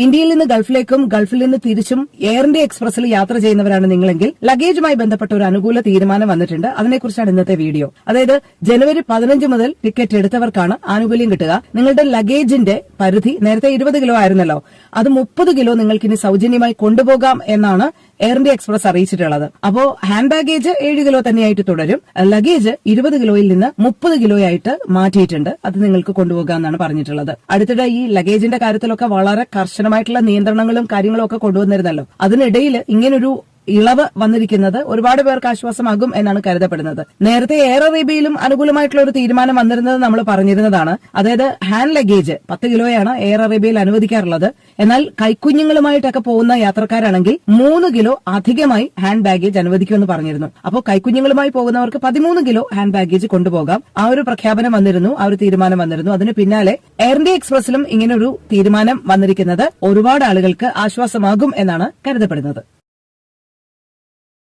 ഇന്ത്യയിൽ നിന്ന് ഗൾഫിലേക്കും ഗൾഫിൽ നിന്ന് തിരിച്ചും എയർ ഇന്ത്യ എക്സ്പ്രസിൽ യാത്ര ചെയ്യുന്നവരാണ് നിങ്ങളെങ്കിൽ ലഗേജുമായി ബന്ധപ്പെട്ട ഒരു അനുകൂല തീരുമാനം വന്നിട്ടുണ്ട്. അതിനെക്കുറിച്ചാണ് ഇന്നത്തെ വീഡിയോ. അതായത് ജനുവരി 15 മുതൽ ടിക്കറ്റ് എടുത്തവർക്കാണ് ആനുകൂല്യം കിട്ടുക. നിങ്ങളുടെ ലഗേജിന്റെ പരിധി നേരത്തെ 20 കിലോ ആയിരുന്നല്ലോ, അത് 30 കിലോ നിങ്ങൾക്ക് ഇനി സൌജന്യമായി കൊണ്ടുപോകാം എന്നാണ് എയർ ഇന്ത്യ എക്സ്പ്രസ് അറിയിച്ചിട്ടുള്ളത്. അപ്പോ ഹാൻഡ് ബാഗേജ് 7 കിലോ തന്നെയായിട്ട് തുടരും. ലഗേജ് 20 കിലോയിൽ നിന്ന് 30 കിലോയായിട്ട് മാറ്റിയിട്ടുണ്ട്. അത് നിങ്ങൾക്ക് കൊണ്ടുപോകാമെന്നാണ് പറഞ്ഞിട്ടുള്ളത്. അടുത്തിടെ ഈ ലഗേജിന്റെ കാര്യത്തിലൊക്കെ വളരെ കർശനമായിട്ടുള്ള നിയന്ത്രണങ്ങളും കാര്യങ്ങളും ഒക്കെ കൊണ്ടുവന്നിരുന്നല്ലോ. അതിനിടയിൽ ഇങ്ങനൊരു ഇളവ് വന്നിരിക്കുന്നത് ഒരുപാട് പേർക്ക് ആശ്വാസമാകും എന്നാണ് കരുതപ്പെടുന്നത്. നേരത്തെ എയർ അറേബ്യയിലും അനുകൂലമായിട്ടുള്ള ഒരു തീരുമാനം വന്നിരുന്നത് നമ്മൾ പറഞ്ഞിരുന്നതാണ്. അതായത് ഹാൻഡ് ലഗേജ് 10 കിലോയാണ് എയർ അറേബ്യയിൽ അനുവദിക്കാറുള്ളത്. എന്നാൽ കൈക്കുഞ്ഞുങ്ങളുമായിട്ടൊക്കെ പോകുന്ന യാത്രക്കാരാണെങ്കിൽ 3 കിലോ അധികമായി ഹാൻഡ് ബാഗേജ് അനുവദിക്കുമെന്ന് പറഞ്ഞിരുന്നു. അപ്പോൾ കൈക്കുഞ്ഞുങ്ങളുമായി പോകുന്നവർക്ക് 13 കിലോ ഹാൻഡ് ബാഗേജ് കൊണ്ടുപോകാം. ആ ഒരു പ്രഖ്യാപനം വന്നിരുന്നു, ആ ഒരു തീരുമാനം വന്നിരുന്നു. അതിന് പിന്നാലെ എയർ ഇന്ത്യ എക്സ്പ്രസിലും ഇങ്ങനൊരു തീരുമാനം വന്നിരിക്കുന്നത് ഒരുപാട് ആളുകൾക്ക് ആശ്വാസമാകും എന്നാണ് കരുതപ്പെടുന്നത്.